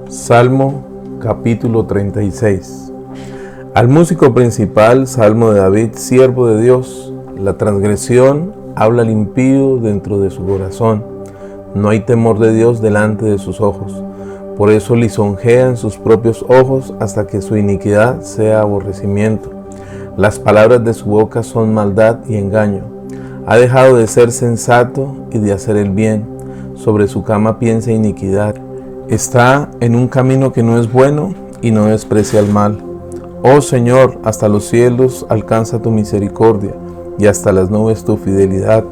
Salmo capítulo 36. Al músico principal, salmo de David, siervo de Dios. La transgresión habla al impío dentro de su corazón. No hay temor de Dios delante de sus ojos. Por eso lisonjea en sus propios ojos hasta que su iniquidad sea aborrecimiento. Las palabras de su boca son maldad y engaño. Ha dejado de ser sensato y de hacer el bien. Sobre su cama piensa iniquidad. Está en un camino que no es bueno y no desprecia el mal. Oh Señor, hasta los cielos alcanza tu misericordia y hasta las nubes tu fidelidad.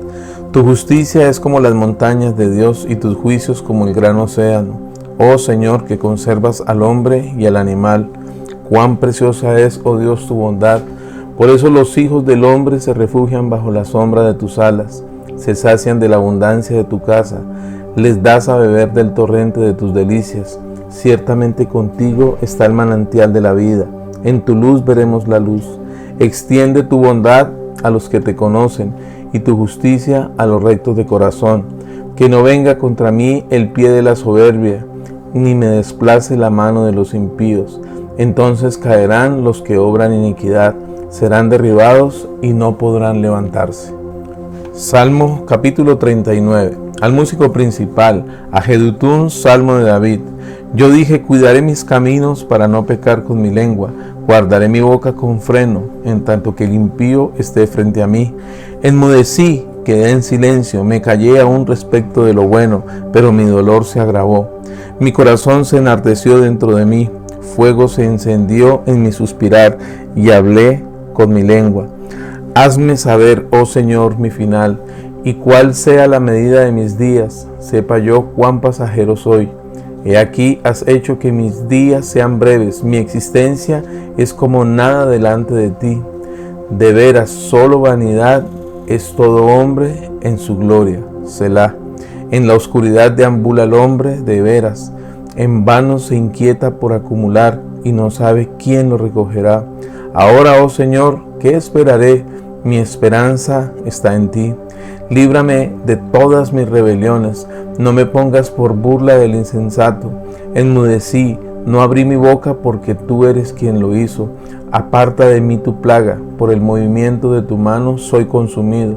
Tu justicia es como las montañas de Dios y tus juicios como el gran océano. Oh Señor, que conservas al hombre y al animal. Cuán preciosa es, oh Dios, tu bondad. Por eso los hijos del hombre se refugian bajo la sombra de tus alas. Se sacian de la abundancia de tu casa. Les das a beber del torrente de tus delicias. Ciertamente contigo está el manantial de la vida. En tu luz veremos la luz. Extiende tu bondad a los que te conocen y tu justicia a los rectos de corazón. Que no venga contra mí el pie de la soberbia, ni me desplace la mano de los impíos. Entonces caerán los que obran iniquidad, serán derribados y no podrán levantarse. Salmo capítulo 39. Al músico principal, a Jedutún, salmo de David. Yo dije, cuidaré mis caminos para no pecar con mi lengua, guardaré mi boca con freno, en tanto que el impío esté frente a mí. Enmudecí, quedé en silencio, me callé aún respecto de lo bueno, pero mi dolor se agravó. Mi corazón se enardeció dentro de mí, fuego se encendió en mi suspirar, y hablé con mi lengua. Hazme saber, oh Señor, mi final, y cuál sea la medida de mis días, sepa yo cuán pasajero soy. He aquí, has hecho que mis días sean breves, mi existencia es como nada delante de ti. De veras, solo vanidad es todo hombre en su gloria. Selah. En la oscuridad deambula el hombre, de veras. En vano se inquieta por acumular y no sabe quién lo recogerá. Ahora, oh Señor, ¿qué esperaré? Mi esperanza está en ti. Líbrame de todas mis rebeliones. No me pongas por burla del insensato. Enmudecí, no abrí mi boca porque tú eres quien lo hizo. Aparta de mí tu plaga, por el movimiento de tu mano soy consumido.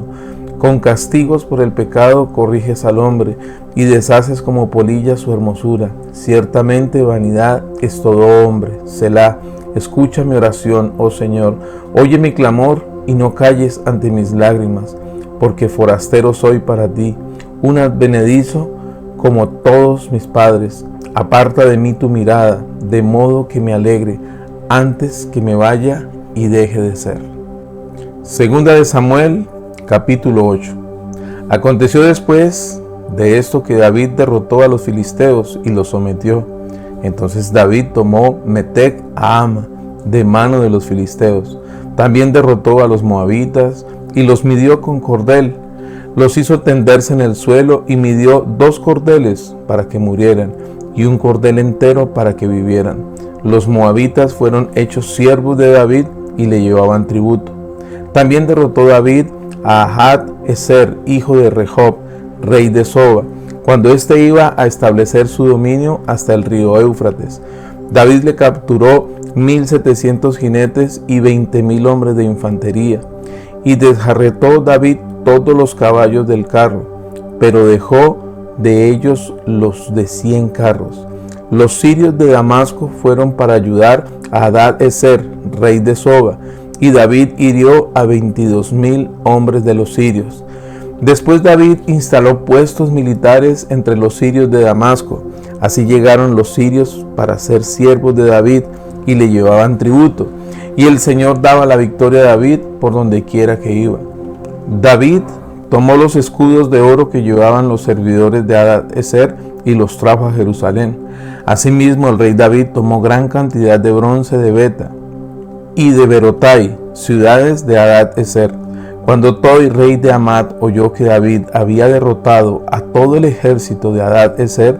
Con castigos por el pecado corriges al hombre y deshaces como polilla su hermosura. Ciertamente vanidad es todo hombre. Selah. Escucha mi oración, oh Señor. Oye mi clamor y no calles ante mis lágrimas, porque forastero soy para ti, un advenedizo como todos mis padres. Aparta de mí tu mirada, de modo que me alegre, antes que me vaya y deje de ser. Segunda de Samuel, capítulo 8. Aconteció después de esto que David derrotó a los filisteos y los sometió. Entonces David tomó Metec a Ama de mano de los filisteos. También derrotó a los moabitas y los midió con cordel. Los hizo tenderse en el suelo y midió 2 cordeles para que murieran y un cordel entero para que vivieran. Los moabitas fueron hechos siervos de David y le llevaban tributo. También derrotó David a Hadad-ezer, hijo de Rehob, rey de Soba, cuando éste iba a establecer su dominio hasta el río Éufrates. David le capturó 1,700 jinetes y 20,000 hombres de infantería, y desjarretó David todos los caballos del carro, pero dejó de ellos los de 100 carros. Los sirios de Damasco fueron para ayudar a Hadad-ezer, rey de Soba, y David hirió a 22,000 hombres de los sirios. Después David instaló puestos militares entre los sirios de Damasco. Así llegaron los sirios para ser siervos de David y le llevaban tributo. Y el Señor daba la victoria a David por donde quiera que iba. David tomó los escudos de oro que llevaban los servidores de Hadad-ezer y los trajo a Jerusalén. Asimismo el rey David tomó gran cantidad de bronce de Beta y de Berotai, ciudades de Hadad-ezer. Cuando Toi, rey de Hamat, oyó que David había derrotado a todo el ejército de Hadad-ezer,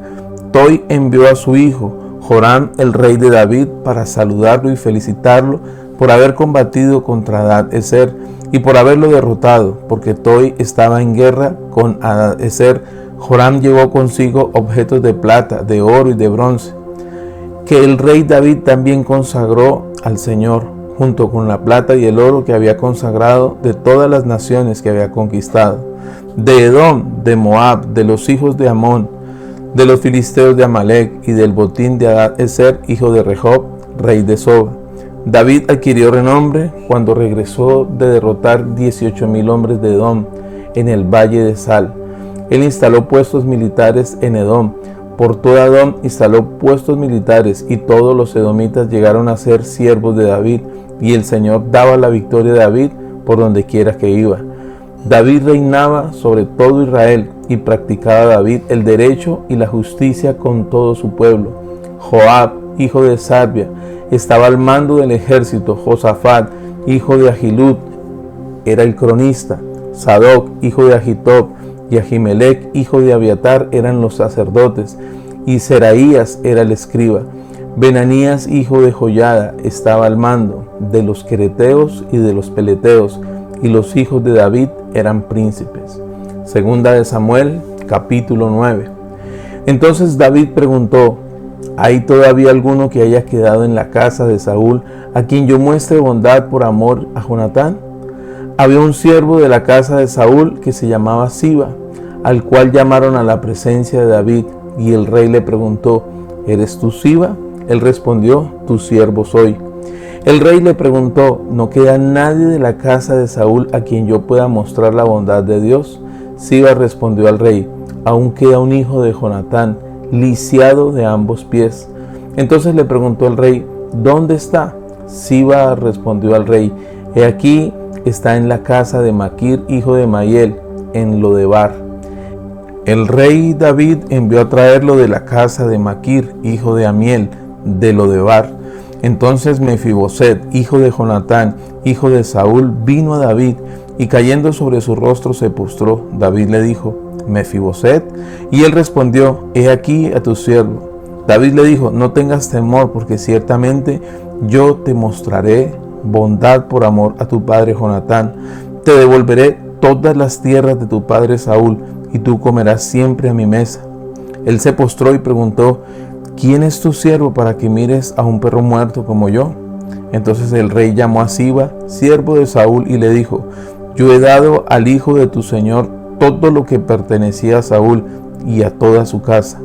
Toi envió a su hijo, Joram, el rey de David, para saludarlo y felicitarlo por haber combatido contra Hadad-ezer y por haberlo derrotado, porque Toi estaba en guerra con Hadad-ezer. Joram llevó consigo objetos de plata, de oro y de bronce. que el rey David también consagró al Señor, junto con la plata y el oro que había consagrado de todas las naciones que había conquistado, de Edom, de Moab, de los hijos de Amón, de los filisteos de Amalec y del botín de Hadad-ezer, hijo de Rehob, rey de Soba. David adquirió renombre cuando regresó de derrotar 18,000 hombres de Edom en el valle de Sal. Él instaló puestos militares en Edom. Por toda Edom instaló puestos militares y todos los edomitas llegaron a ser siervos de David, y el Señor daba la victoria a David por donde quiera que iba. David reinaba sobre todo Israel y practicaba David el derecho y la justicia con todo su pueblo. Joab, hijo de Sarvia, estaba al mando del ejército. Josafat, hijo de Ahilud, era el cronista. Sadoc, hijo de Ahitob, y Ahimelech, hijo de Abiatar, eran los sacerdotes, y Seraías era el escriba. Benanías, hijo de Joiada, estaba al mando de los quereteos y de los peleteos, y los hijos de David eran príncipes. Segunda de Samuel, capítulo 9. Entonces David preguntó: ¿hay todavía alguno que haya quedado en la casa de Saúl, a quien yo muestre bondad por amor a Jonatán? Había un siervo de la casa de Saúl que se llamaba Siba, al cual llamaron a la presencia de David, y el rey le preguntó: ¿eres tú Siba? Él respondió: tu siervo soy. El rey le preguntó: ¿no queda nadie de la casa de Saúl a quien yo pueda mostrar la bondad de Dios? Siba respondió al rey: aún queda un hijo de Jonatán, lisiado de ambos pies. Entonces le preguntó el rey: ¿dónde está? Siba respondió al rey: he aquí, está en la casa de Maquir, hijo de Mayel, en Lodebar. El rey David envió a traerlo de la casa de Maquir, hijo de Amiel, de Lodebar. Entonces Mefiboset, hijo de Jonatán, hijo de Saúl, vino a David, y cayendo sobre su rostro se postró. David le dijo: Mefiboset. Y él respondió: he aquí a tu siervo. David le dijo: no tengas temor, porque ciertamente yo te mostraré bondad por amor a tu padre Jonatán. Te devolveré todas las tierras de tu padre Saúl, y tú comerás siempre a mi mesa. Él se postró y preguntó: ¿quién es tu siervo para que mires a un perro muerto como yo? Entonces el rey llamó a Siba, siervo de Saúl, y le dijo: yo he dado al hijo de tu señor todo lo que pertenecía a Saúl y a toda su casa.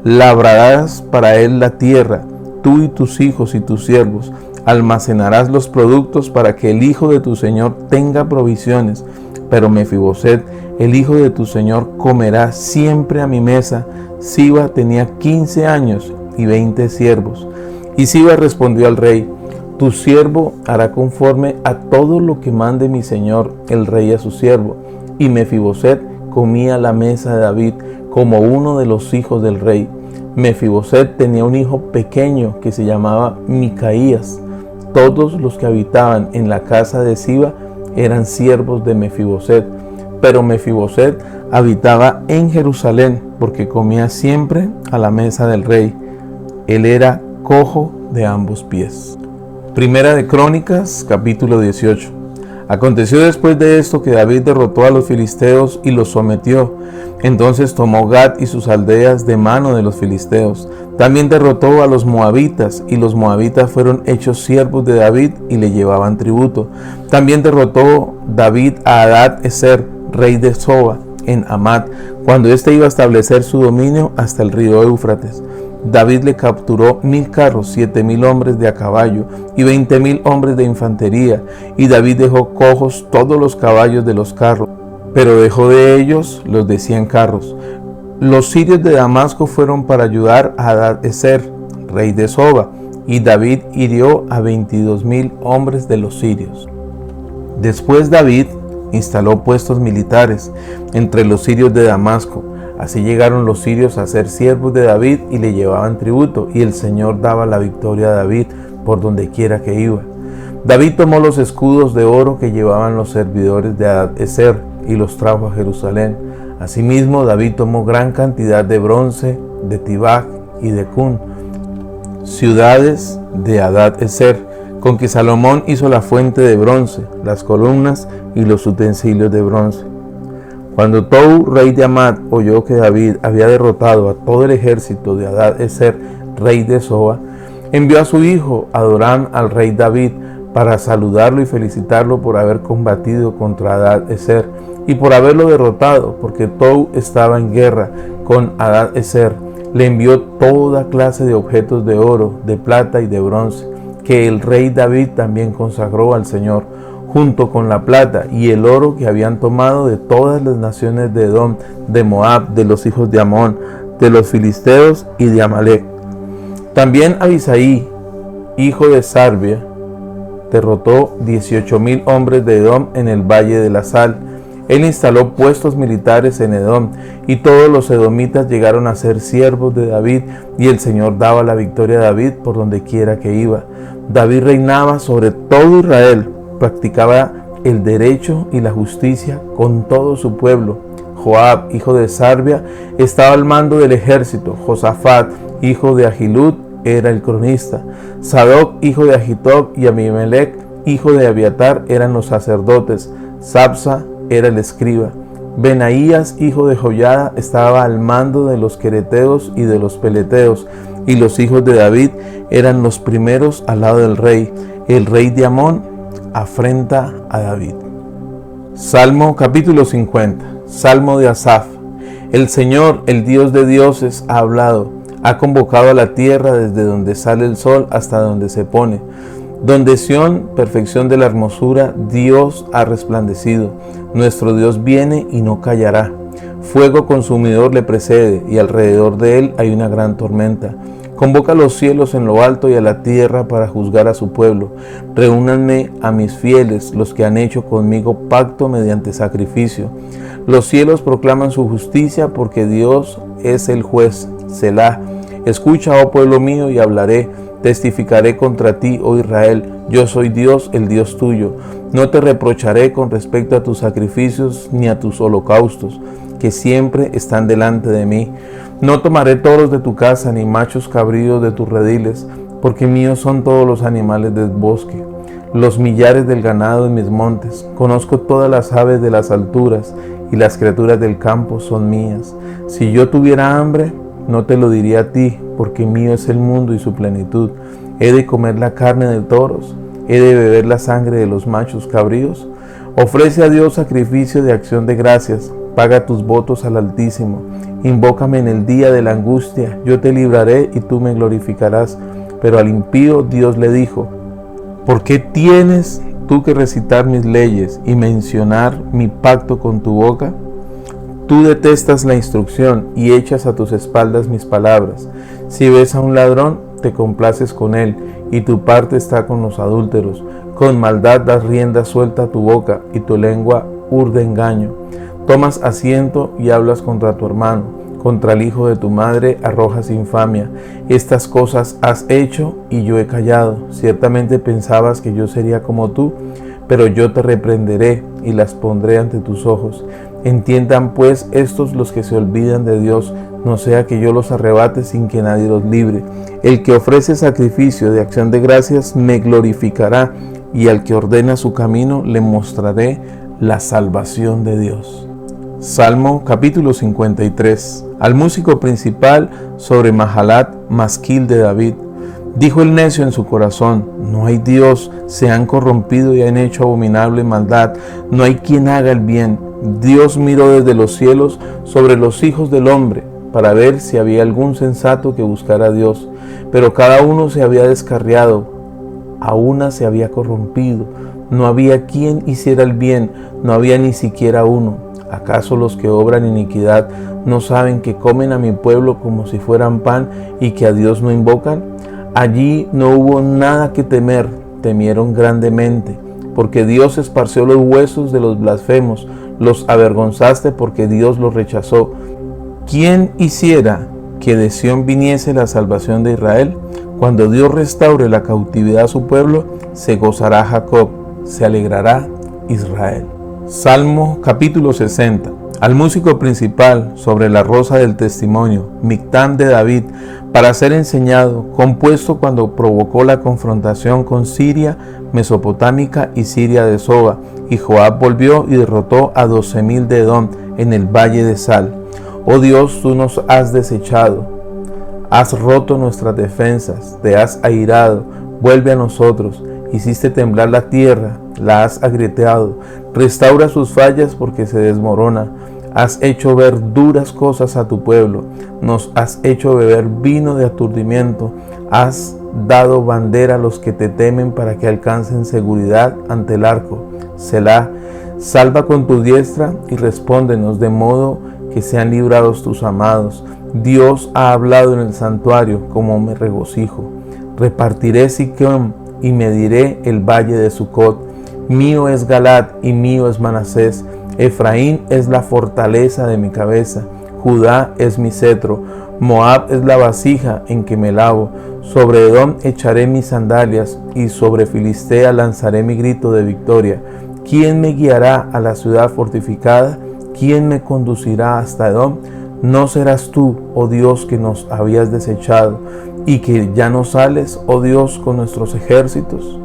Labrarás para él la tierra, tú y tus hijos y tus siervos. Almacenarás los productos para que el hijo de tu señor tenga provisiones. Pero Mefiboset, el hijo de tu señor, comerá siempre a mi mesa. Siba tenía 15 años y 20 siervos. Y Siba respondió al rey: tu siervo hará conforme a todo lo que mande mi señor el rey a su siervo. Y Mefiboset comía a la mesa de David como uno de los hijos del rey. Mefiboset tenía un hijo pequeño que se llamaba Micaías. Todos los que habitaban en la casa de Siba eran siervos de Mefiboset, pero Mefiboset habitaba en Jerusalén porque comía siempre a la mesa del rey. Él era cojo de ambos pies. Primera de Crónicas, capítulo 18. Aconteció después de esto que David derrotó a los filisteos y los sometió. Entonces tomó Gat y sus aldeas de mano de los filisteos. También derrotó a los moabitas, y los moabitas fueron hechos siervos de David y le llevaban tributo. También derrotó David a Hadad-ezer, rey de Soba, en Hamat, cuando éste iba a establecer su dominio hasta el río Éufrates. David le capturó 1000 carros, 7000 hombres de a caballo y 20,000 hombres de infantería, y David dejó cojos todos los caballos de los carros, pero dejó de ellos los de 100 carros. Los sirios de Damasco fueron para ayudar a Hadad-ezer, rey de Soba, y David hirió a 22,000 hombres de los sirios. Después David instaló puestos militares entre los sirios de Damasco. Así llegaron los sirios a ser siervos de David y le llevaban tributo, y el Señor daba la victoria a David por donde quiera que iba. David tomó los escudos de oro que llevaban los servidores de Hadad-ezer y los trajo a Jerusalén. Asimismo, David tomó gran cantidad de bronce de Tibach y de Cun, ciudades de Hadad-ezer, con que Salomón hizo la fuente de bronce, las columnas y los utensilios de bronce. Cuando Tou, rey de Hamat, oyó que David había derrotado a todo el ejército de Hadad-ezer, rey de Soba, Envió a su hijo Adoram al rey David para saludarlo y felicitarlo por haber combatido contra Hadad-ezer y por haberlo derrotado, porque Tou estaba en guerra con Hadad-ezer. Le envió toda clase de objetos de oro, de plata y de bronce, que el rey David también consagró al Señor, junto con la plata y el oro que habían tomado de todas las naciones de Edom, de Moab, de los hijos de Amón, de los filisteos y de Amalec. También Abisaí, hijo de Sarbia, derrotó 18,000 hombres de Edom en el Valle de la Sal. Él instaló puestos militares en Edom, y todos los edomitas llegaron a ser siervos de David, y el Señor daba la victoria a David por donde quiera que iba. David reinaba sobre todo Israel, practicaba el derecho y la justicia con todo su pueblo. Joab, hijo de Sarbia, estaba al mando del ejército. Josafat, hijo de Ahilud, era el cronista. Sadoc, hijo de Ahitob, y Abimelech, hijo de Abiatar, eran los sacerdotes. Sabsa era el escriba. Benaías, hijo de Joiada, estaba al mando de los quereteos y de los peleteos, y los hijos de David eran los primeros al lado del rey. El rey de Amón afrenta a David. Salmo capítulo 50. Salmo de Asaf. El Señor, el Dios de dioses, ha hablado. Ha convocado a la tierra desde donde sale el sol hasta donde se pone. Donde Sión, perfección de la hermosura, Dios ha resplandecido. Nuestro Dios viene y no callará. Fuego consumidor le precede, y alrededor de él hay una gran tormenta. Convoca a los cielos en lo alto y a la tierra para juzgar a su pueblo. Reúnanme a mis fieles, los que han hecho conmigo pacto mediante sacrificio. Los cielos proclaman su justicia, porque Dios es el juez. Selah. Escucha, oh pueblo mío, y hablaré. Testificaré contra ti, oh Israel. Yo soy Dios, el Dios tuyo. No te reprocharé con respecto a tus sacrificios ni a tus holocaustos, que siempre están delante de mí. No tomaré toros de tu casa, ni machos cabríos de tus rediles, porque míos son todos los animales del bosque, los millares del ganado de mis montes. Conozco todas las aves de las alturas, y las criaturas del campo son mías. Si yo tuviera hambre, no te lo diría a ti, porque mío es el mundo y su plenitud. ¿He de comer la carne de toros? ¿He de beber la sangre de los machos cabríos? Ofrece a Dios sacrificio de acción de gracias. Paga tus votos al Altísimo. Invócame en el día de la angustia. Yo te libraré y tú me glorificarás. Pero al impío Dios le dijo: ¿por qué tienes tú que recitar mis leyes y mencionar mi pacto con tu boca? Tú detestas la instrucción y echas a tus espaldas mis palabras. Si ves a un ladrón, te complaces con él, y tu parte está con los adúlteros. Con maldad das rienda suelta a tu boca, y tu lengua urde engaño. Tomas asiento y hablas contra tu hermano. Contra el hijo de tu madre arrojas infamia. Estas cosas has hecho y yo he callado. Ciertamente pensabas que yo sería como tú, pero yo te reprenderé y las pondré ante tus ojos. Entiendan pues estos los que se olvidan de Dios, no sea que yo los arrebate sin que nadie los libre. El que ofrece sacrificio de acción de gracias me glorificará, y al que ordena su camino le mostraré la salvación de Dios. Salmo capítulo 53. Al músico principal sobre Mahalat, masquil de David. Dijo el necio en su corazón: no hay Dios, se han corrompido y han hecho abominable maldad, no hay quien haga el bien. Dios miró desde los cielos sobre los hijos del hombre, para ver si había algún sensato que buscara a Dios. Pero cada uno se había descarriado, a una se había corrompido. No había quien hiciera el bien, no había ni siquiera uno. ¿Acaso los que obran iniquidad no saben que comen a mi pueblo como si fueran pan y que a Dios no invocan? Allí no hubo nada que temer, temieron grandemente, porque Dios esparció los huesos de los blasfemos, los avergonzaste porque Dios los rechazó. ¿Quién hiciera que de Sión viniese la salvación de Israel? Cuando Dios restaure la cautividad a su pueblo, se gozará Jacob, se alegrará Israel. Salmo capítulo 60. Al músico principal sobre la rosa del testimonio, Mictam de David, para ser enseñado, compuesto cuando provocó la confrontación con Siria mesopotámica y Siria de Soba, y Joab volvió y derrotó a 12,000 de Edom en el valle de Sal. Oh Dios, tú nos has desechado. Has roto nuestras defensas, te has airado, vuelve a nosotros. Hiciste temblar la tierra, la has agrieteado. Restaura sus fallas porque se desmorona. Has hecho ver duras cosas a tu pueblo. Nos has hecho beber vino de aturdimiento. Has dado bandera a los que te temen para que alcancen seguridad ante el arco. Selah, salva con tu diestra y respóndenos de modo que sean librados tus amados. Dios ha hablado en el santuario, como me regocijo. Repartiré Siquem y mediré el valle de Sucot. Mío es Galaad y mío es Manasés. Efraín es la fortaleza de mi cabeza. Judá es mi cetro. Moab es la vasija en que me lavo. Sobre Edom echaré mis sandalias y sobre Filistea lanzaré mi grito de victoria. ¿Quién me guiará a la ciudad fortificada? ¿Quién me conducirá hasta Edom? ¿No serás tú, oh Dios, que nos habías desechado y que ya no sales, oh Dios, con nuestros ejércitos?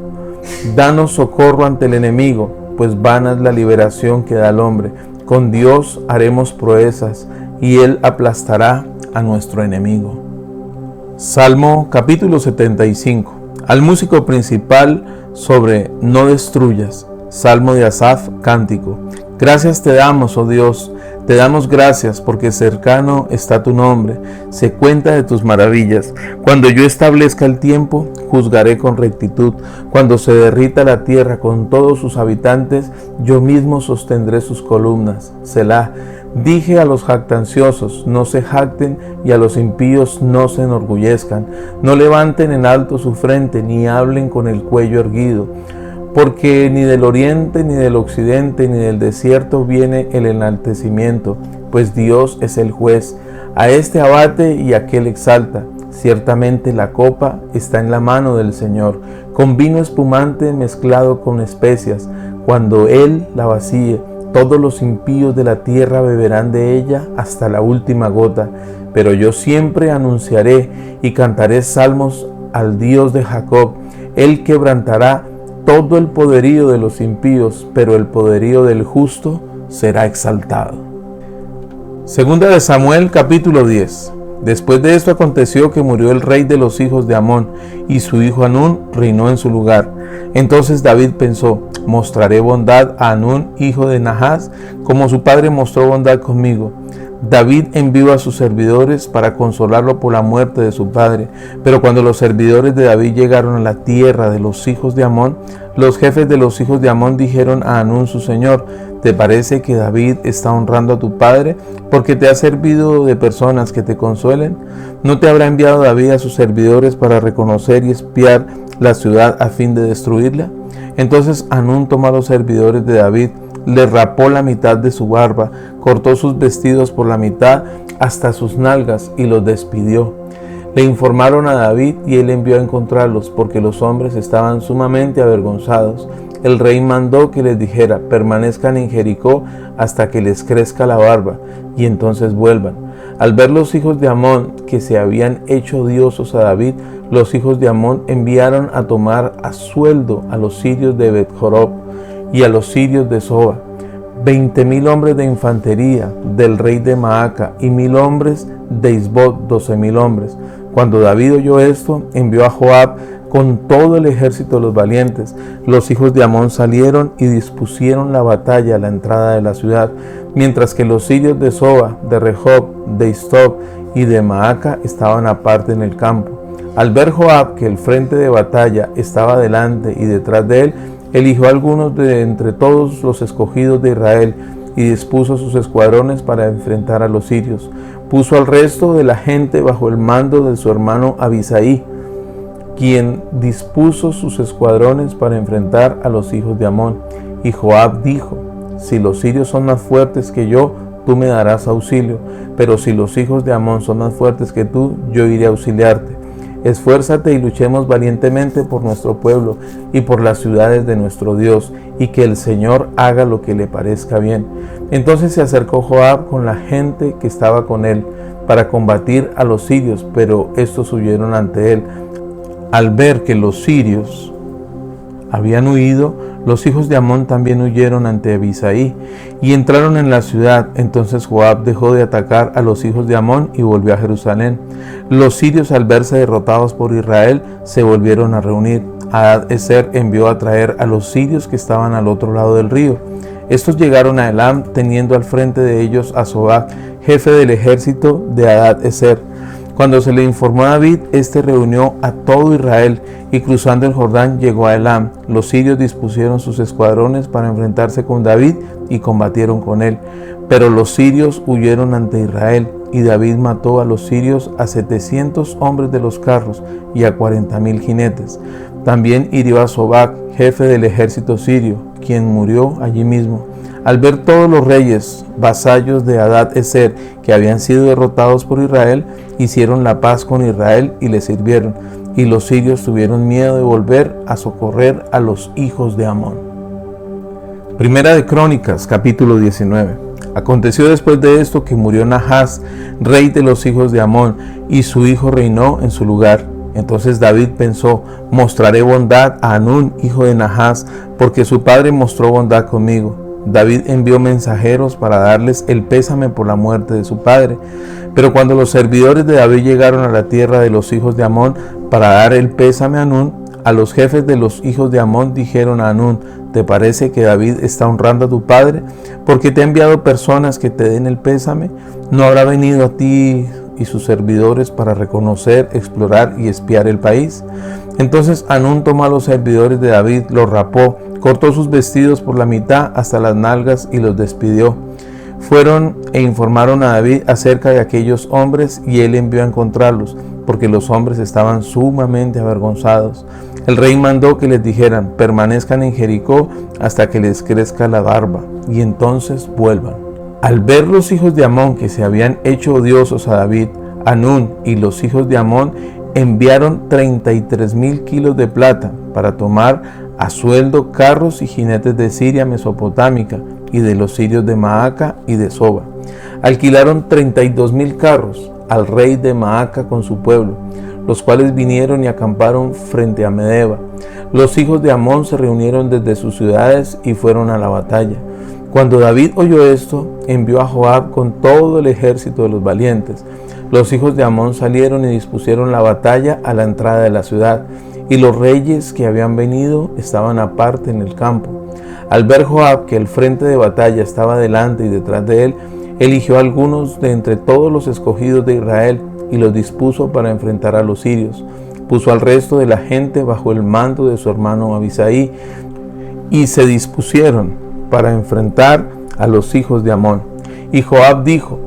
Danos socorro ante el enemigo, pues vana es la liberación que da al hombre. Con Dios haremos proezas y Él aplastará a nuestro enemigo. Salmo capítulo 75. Al músico principal sobre no destruyas. Salmo de Asaf, cántico. Gracias te damos, oh Dios, te damos gracias porque cercano está tu nombre, se cuenta de tus maravillas. Cuando yo establezca el tiempo, juzgaré con rectitud. Cuando se derrita la tierra con todos sus habitantes, yo mismo sostendré sus columnas. Selah. Dije a los jactanciosos, no se jacten, y a los impíos no se enorgullezcan. No levanten en alto su frente, ni hablen con el cuello erguido. Porque ni del oriente, ni del occidente, ni del desierto viene el enaltecimiento, pues Dios es el juez. A este abate y a aquel exalta. Ciertamente la copa está en la mano del Señor, con vino espumante mezclado con especias. Cuando Él la vacíe, todos los impíos de la tierra beberán de ella hasta la última gota. Pero yo siempre anunciaré y cantaré salmos al Dios de Jacob. Él quebrantará todo el poderío de los impíos, pero el poderío del justo será exaltado. Segunda de Samuel, capítulo 10. Después de esto aconteció que murió el rey de los hijos de Amón, y su hijo Hanún reinó en su lugar. Entonces David pensó: mostraré bondad a Hanún, hijo de Nahás, como su padre mostró bondad conmigo. David envió a sus servidores para consolarlo por la muerte de su padre. Pero cuando los servidores de David llegaron a la tierra de los hijos de Amón, los jefes de los hijos de Amón dijeron a Hanún su señor: ¿te parece que David está honrando a tu padre porque te ha servido de personas que te consuelen? ¿No te habrá enviado David a sus servidores para reconocer y espiar la ciudad a fin de destruirla? Entonces Hanún tomó a los servidores de David, le rapó la mitad de su barba, cortó sus vestidos por la mitad hasta sus nalgas y los despidió. Le informaron a David y él envió a encontrarlos porque los hombres estaban sumamente avergonzados. El rey mandó que les dijera: permanezcan en Jericó hasta que les crezca la barba y entonces vuelvan. Al ver los hijos de Amón que se habían hecho odiosos a David, los hijos de Amón enviaron a tomar a sueldo a los sirios de Bet-Jorob y a los sirios de Soba, 20,000 hombres de infantería del rey de Maaca y 1,000 hombres de Isbot, 12,000 hombres. Cuando David oyó esto, envió a Joab con todo el ejército de los valientes. Los hijos de Amón salieron y dispusieron la batalla a la entrada de la ciudad, mientras que los sirios de Soba, de Rehob, de Istob y de Maaca estaban aparte en el campo. Al ver Joab que el frente de batalla estaba delante y detrás de él, eligió a algunos de entre todos los escogidos de Israel y dispuso sus escuadrones para enfrentar a los sirios. Puso al resto de la gente bajo el mando de su hermano Abisaí, quien dispuso sus escuadrones para enfrentar a los hijos de Amón. Y Joab dijo: si los sirios son más fuertes que yo, tú me darás auxilio, pero si los hijos de Amón son más fuertes que tú, yo iré a auxiliarte. Esfuérzate y luchemos valientemente por nuestro pueblo y por las ciudades de nuestro Dios, y que el Señor haga lo que le parezca bien. Entonces se acercó Joab con la gente que estaba con él para combatir a los sirios, pero estos huyeron ante él. Al ver que los sirios habían huido, los hijos de Amón también huyeron ante Abisaí y entraron en la ciudad. Entonces Joab dejó de atacar a los hijos de Amón y volvió a Jerusalén. Los sirios, al verse derrotados por Israel, se volvieron a reunir. Hadad-ezer envió a traer a los sirios que estaban al otro lado del río. Estos llegaron a Elam, teniendo al frente de ellos a Sobac, jefe del ejército de Hadad-ezer. Cuando se le informó a David, éste reunió a todo Israel y cruzando el Jordán llegó a Elam. Los sirios dispusieron sus escuadrones para enfrentarse con David y combatieron con él. Pero los sirios huyeron ante Israel y David mató a los sirios a 700 hombres de los carros y a 40,000 jinetes. También hirió a Sobac, jefe del ejército sirio, quien murió allí mismo. Al ver todos los reyes, vasallos de Hadad-ezer, que habían sido derrotados por Israel, hicieron la paz con Israel y le sirvieron, y los sirios tuvieron miedo de volver a socorrer a los hijos de Amón. Primera de Crónicas, capítulo 19. Aconteció después de esto que murió Nahas, rey de los hijos de Amón, y su hijo reinó en su lugar. Entonces David pensó: mostraré bondad a Hanún, hijo de Nahas, porque su padre mostró bondad conmigo. David envió mensajeros para darles el pésame por la muerte de su padre. Pero cuando los servidores de David llegaron a la tierra de los hijos de Amón para dar el pésame a Hanún, a los jefes de los hijos de Amón dijeron a Hanún: ¿te parece que David está honrando a tu padre porque te ha enviado personas que te den el pésame? ¿No habrá venido a ti y sus servidores para reconocer, explorar y espiar el país? Entonces Hanún tomó a los servidores de David, los rapó, cortó sus vestidos por la mitad hasta las nalgas y los despidió. Fueron e informaron a David acerca de aquellos hombres y él envió a encontrarlos, porque los hombres estaban sumamente avergonzados. El rey mandó que les dijeran: permanezcan en Jericó hasta que les crezca la barba y entonces vuelvan. Al ver los hijos de Amón que se habían hecho odiosos a David, Hanún y los hijos de Amón enviaron 33,000 kilos de plata para tomar a sueldo carros y jinetes de Siria mesopotámica y de los sirios de Maaca y de Soba. Alquilaron 32,000 carros al rey de Maaca con su pueblo, los cuales vinieron y acamparon frente a Medeba. Los hijos de Amón se reunieron desde sus ciudades y fueron a la batalla. Cuando David oyó esto, envió a Joab con todo el ejército de los valientes. Los hijos de Amón salieron y dispusieron la batalla a la entrada de la ciudad, y los reyes que habían venido estaban aparte en el campo. Al ver Joab que el frente de batalla estaba delante y detrás de él, eligió a algunos de entre todos los escogidos de Israel y los dispuso para enfrentar a los sirios. Puso al resto de la gente bajo el mando de su hermano Abisaí y se dispusieron para enfrentar a los hijos de Amón. Y Joab dijo: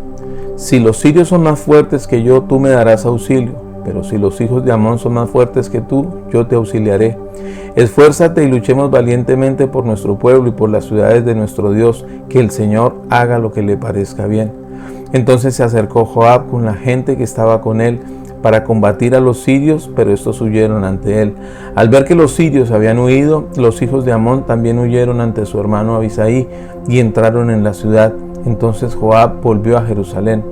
si los sirios son más fuertes que yo, tú me darás auxilio. Pero si los hijos de Amón son más fuertes que tú, yo te auxiliaré. Esfuérzate y luchemos valientemente por nuestro pueblo y por las ciudades de nuestro Dios, que el Señor haga lo que le parezca bien. Entonces se acercó Joab con la gente que estaba con él para combatir a los sirios, pero estos huyeron ante él. Al ver que los sirios habían huido, los hijos de Amón también huyeron ante su hermano Abisaí y entraron en la ciudad. Entonces Joab volvió a Jerusalén.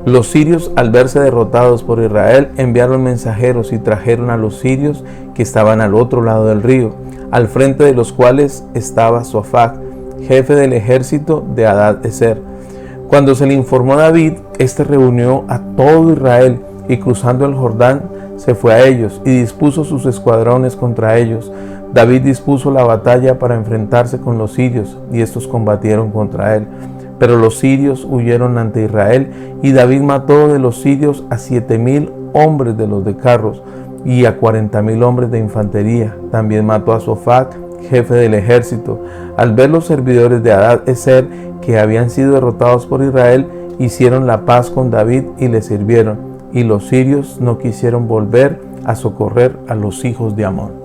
Los sirios, al verse derrotados por Israel, enviaron mensajeros y trajeron a los sirios que estaban al otro lado del río, al frente de los cuales estaba Sofac, jefe del ejército de Hadad-ezer. Cuando se le informó a David, éste reunió a todo Israel y cruzando el Jordán se fue a ellos y dispuso sus escuadrones contra ellos. David dispuso la batalla para enfrentarse con los sirios y estos combatieron contra él. Pero los sirios huyeron ante Israel y David mató de los sirios a 7,000 hombres de los de carros y a 40,000 hombres de infantería. También mató a Sofac, jefe del ejército. Al ver los servidores de Hadad-ezer que habían sido derrotados por Israel, hicieron la paz con David y le sirvieron. Y los sirios no quisieron volver a socorrer a los hijos de Amón.